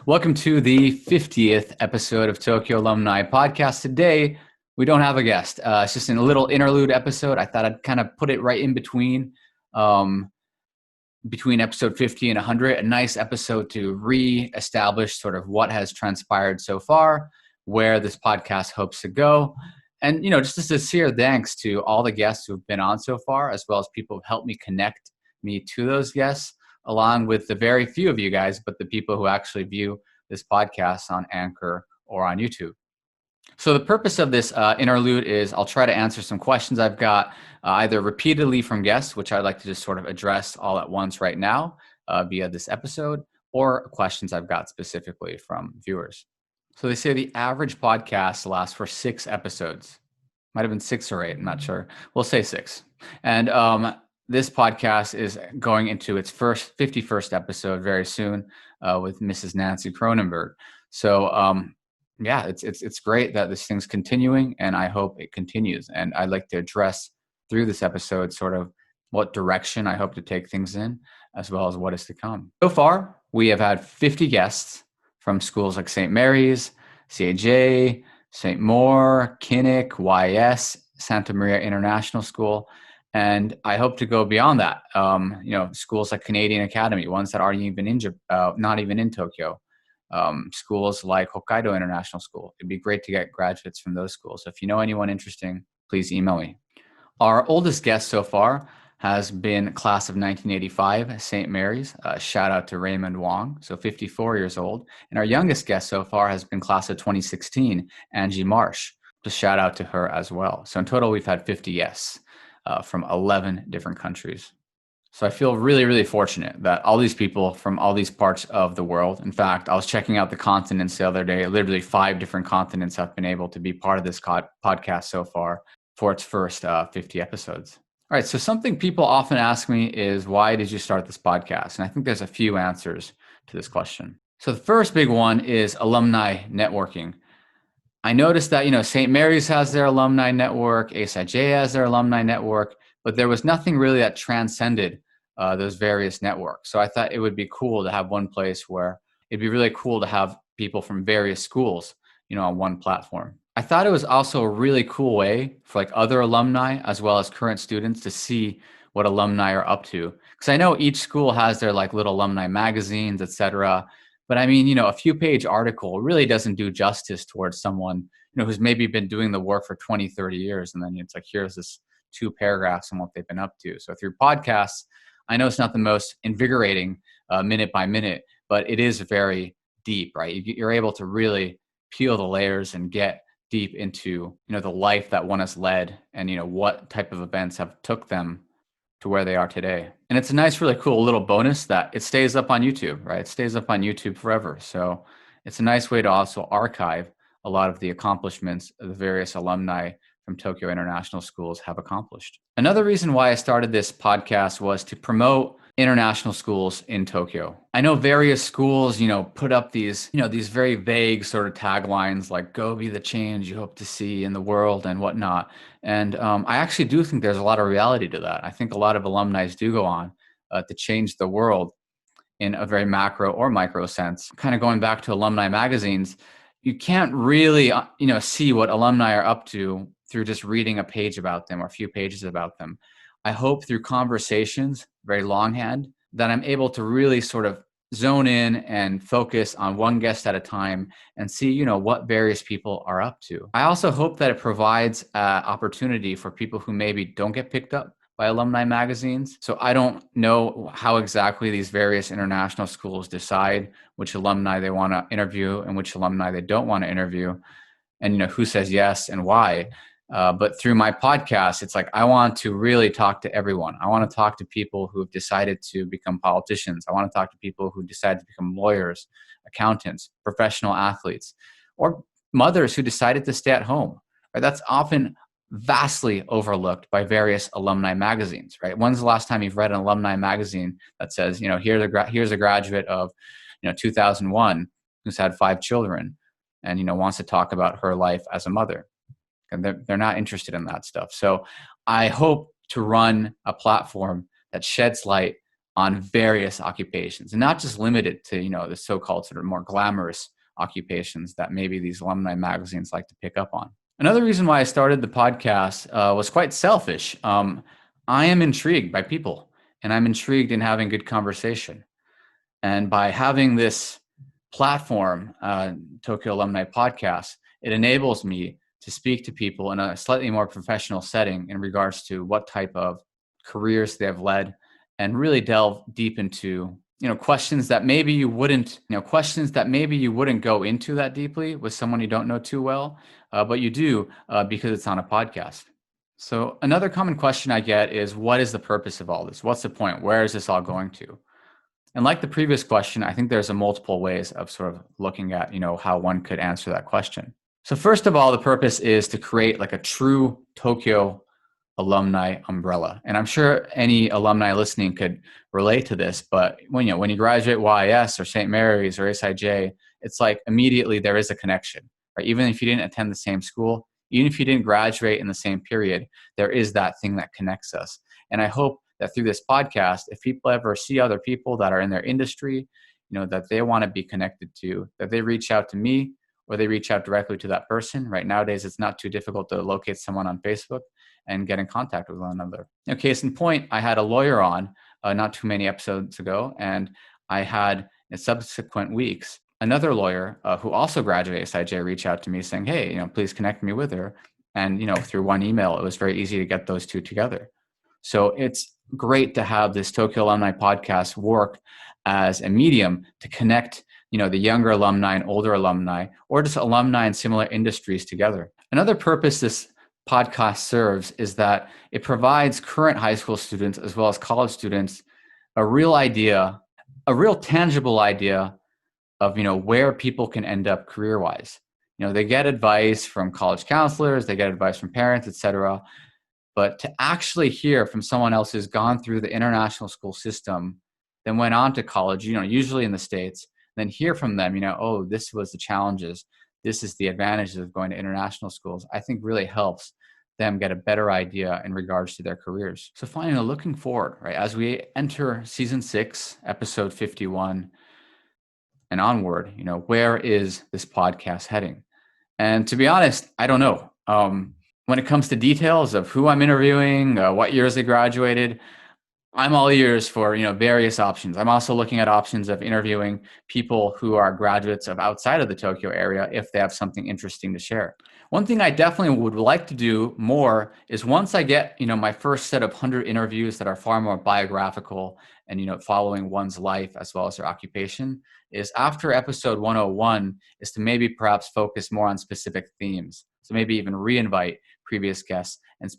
Welcome to the 50th episode of Tokyo Alumni Podcast. Today, we don't have a guest. It's just a little interlude episode. I thought I'd kind of put it right in between episode 50 and 100, a nice episode to re-establish sort of what has transpired so far, where this podcast hopes to go. And, just a sincere thanks to all the guests who've been on so far, as well as people who've helped me connect me to those guests, along with the very few of you guys, but the people who actually view this podcast on Anchor or on YouTube. So the purpose of this interlude is I'll try to answer some questions I've got either repeatedly from guests, which I'd like to just sort of address all at once right now via this episode, or questions I've got specifically from viewers. So they say the average podcast lasts for 6 episodes. Might have been 6 or 8, I'm not sure. We'll say 6. And this podcast is going into its 51st episode very soon with Mrs. Nancy Cronenberg. So it's great that this thing's continuing, and I hope it continues. And I'd like to address through this episode sort of what direction I hope to take things in, as well as what is to come. So far, we have had 50 guests from schools like St. Mary's, CAJ, St. Maur, Kinnick, YS, Santa Maria International School. And I hope to go beyond that. Schools like Canadian Academy, ones that aren't even not even in Tokyo. Schools like Hokkaido International School. It'd be great to get graduates from those schools. So if you know anyone interesting, please email me. Our oldest guest so far has been class of 1985, St. Mary's. Shout out to Raymond Wong, so 54 years old. And our youngest guest so far has been class of 2016, Angie Marsh. Just shout out to her as well. So in total, we've had 50 guests from 11 different countries. So I feel really, really fortunate that all these people from all these parts of the world, in fact, I was checking out the continents the other day, literally 5 different continents have been able to be part of this podcast so far for its first 50 episodes. All right, so something people often ask me is, why did you start this podcast? And I think there's a few answers to this question. So the first big one is alumni networking. I noticed that, St. Mary's has their alumni network, ASIJ has their alumni network, but there was nothing really that transcended those various networks. So I thought it would be cool to have one place where it'd be really cool to have people from various schools, on one platform. I thought it was also a really cool way for other alumni as well as current students to see what alumni are up to. Because I know each school has their little alumni magazines, etc. But I mean, a few page article really doesn't do justice towards someone, who's maybe been doing the work for 20, 30 years. And then it's here's this 2 paragraphs on what they've been up to. So through podcasts, I know it's not the most invigorating minute by minute, but it is very deep, right? You're able to really peel the layers and get deep into, the life that one has led and, what type of events have took them to where they are today. And it's a nice, really cool little bonus that it stays up on YouTube, right? It stays up on YouTube forever. So it's a nice way to also archive a lot of the accomplishments of the various alumni from Tokyo International Schools have accomplished. Another reason why I started this podcast was to promote international schools in Tokyo. I know various schools, put up these very vague sort of taglines like "Go be the change you hope to see in the world" and whatnot. And I actually do think there's a lot of reality to that. I think a lot of alumni do go on to change the world in a very macro or micro sense. Kind of going back to alumni magazines, you can't really, see what alumni are up to through just reading a page about them or a few pages about them. I hope through conversations, very longhand, that I'm able to really sort of zone in and focus on one guest at a time and see, what various people are up to. I also hope that it provides opportunity for people who maybe don't get picked up by alumni magazines. So I don't know how exactly these various international schools decide which alumni they want to interview and which alumni they don't want to interview, and who says yes and why. But through my podcast, it's I want to really talk to everyone. I want to talk to people who have decided to become politicians. I want to talk to people who decide to become lawyers, accountants, professional athletes, or mothers who decided to stay at home. Right? That's often vastly overlooked by various alumni magazines. Right? When's the last time you've read an alumni magazine that says, here's a graduate of, 2001 who's had 5 children and, wants to talk about her life as a mother? And they're not interested in that stuff. So I hope to run a platform that sheds light on various occupations, and not just limited to, the so-called sort of more glamorous occupations that maybe these alumni magazines like to pick up on. Another reason why I started the podcast was quite selfish. I am intrigued by people, and I'm intrigued in having good conversation. And by having this platform, Tokyo Alumni Podcast, it enables me to speak to people in a slightly more professional setting in regards to what type of careers they have led, and really delve deep into questions that maybe you wouldn't go into that deeply with someone you don't know too well, but you do because it's on a podcast. So another common question I get is, what is the purpose of all this? What's the point? Where is this all going to? And like the previous question, I think there's a multiple ways of sort of looking at, how one could answer that question. So first of all, the purpose is to create like a true Tokyo alumni umbrella. And I'm sure any alumni listening could relate to this, but when you graduate YS or St. Mary's or SIJ, it's like immediately there is a connection, right? Even if you didn't attend the same school, even if you didn't graduate in the same period, there is that thing that connects us. And I hope that through this podcast, if people ever see other people that are in their industry, that they want to be connected to, that they reach out to me or they reach out directly to that person. Right nowadays, it's not too difficult to locate someone on Facebook and get in contact with one another. Case in point, I had a lawyer on not too many episodes ago, and I had in subsequent weeks another lawyer who also graduated SIJ reach out to me saying, hey, please connect me with her. And through one email, it was very easy to get those two together. So it's great to have this Tokyo Alumni Podcast work as a medium to connect, the younger alumni and older alumni, or just alumni in similar industries together. Another purpose this podcast serves is that it provides current high school students as well as college students a real tangible idea of, where people can end up career-wise. They get advice from college counselors, they get advice from parents, etc. But to actually hear from someone else who's gone through the international school system, then went on to college, usually in the States, then hear from them, oh, this was the challenges, this is the advantages of going to international schools, I think really helps them get a better idea in regards to their careers. So finally, looking forward, right, as we enter season 6, episode 51 and onward, where is this podcast heading? And to be honest, I don't know. When it comes to details of who I'm interviewing, what years they graduated, I'm all ears for various options. I'm also looking at options of interviewing people who are graduates of outside of the Tokyo area if they have something interesting to share. One thing I definitely would like to do more is once I get my first set of 100 interviews that are far more biographical and following one's life as well as their occupation, is after episode 101 is to maybe perhaps focus more on specific themes. So maybe even reinvite previous guests and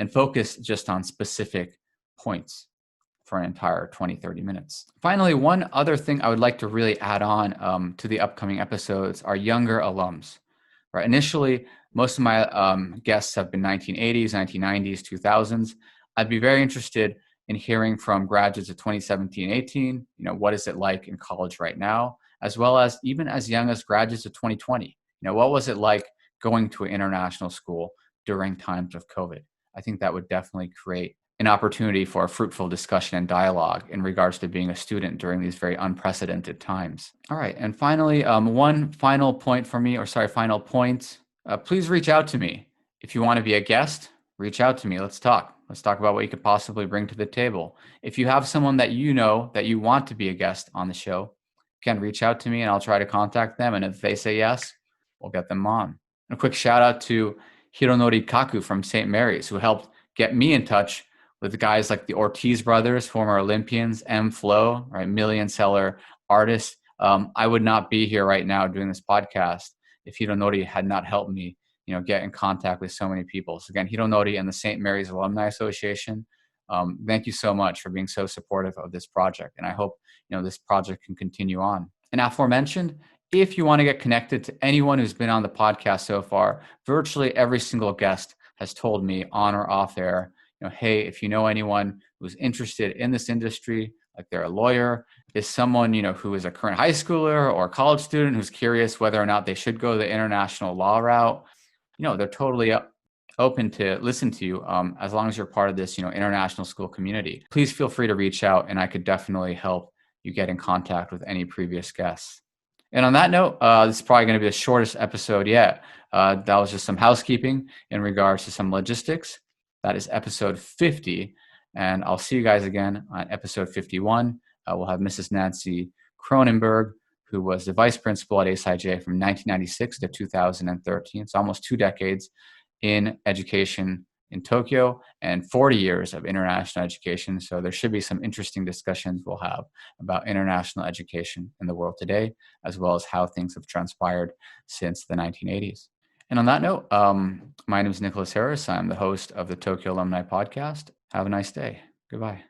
focus just on specific points for an entire 20-30 minutes. Finally, one other thing I would like to really add on to the upcoming episodes are younger alums. Right? Initially, most of my guests have been 1980s, 1990s, 2000s. I'd be very interested in hearing from graduates of 2017-18, what is it like in college right now, as well as even as young as graduates of 2020. What was it like going to an international school during times of COVID? I think that would definitely create an opportunity for a fruitful discussion and dialogue in regards to being a student during these very unprecedented times. All right, and finally, one final point for me, final point. Please reach out to me. If you want to be a guest, reach out to me. Let's talk. Let's talk about what you could possibly bring to the table. If you have someone that that you want to be a guest on the show, again, reach out to me and I'll try to contact them. And if they say yes, we'll get them on. And a quick shout out to Hironori Kaku from St. Mary's, who helped get me in touch with guys like the Ortiz brothers, former Olympians, M. Flo, right, million seller artist. I would not be here right now doing this podcast if Hironori had not helped me, get in contact with so many people. So again, Hironori and the St. Mary's Alumni Association, thank you so much for being so supportive of this project. And I hope, this project can continue on. And aforementioned, if you want to get connected to anyone who's been on the podcast so far, virtually every single guest has told me on or off air, hey, if you know anyone who's interested in this industry, like they're a lawyer, is someone, who is a current high schooler or a college student who's curious whether or not they should go the international law route, they're totally up open to listen to you as long as you're part of this, international school community. Please feel free to reach out, and I could definitely help you get in contact with any previous guests. And on that note, this is probably going to be the shortest episode yet. That was just some housekeeping in regards to some logistics. That is episode 50. And I'll see you guys again on episode 51. We'll have Mrs. Nancy Cronenberg, who was the vice principal at ASIJ from 1996 to 2013. It's almost 2 decades in education in Tokyo and 40 years of international education. So there should be some interesting discussions we'll have about international education in the world today, as well as how things have transpired since the 1980s. And on that note, my name is Nicholas Harris. I'm the host of the Tokyo Alumni podcast. Have a nice day. Goodbye.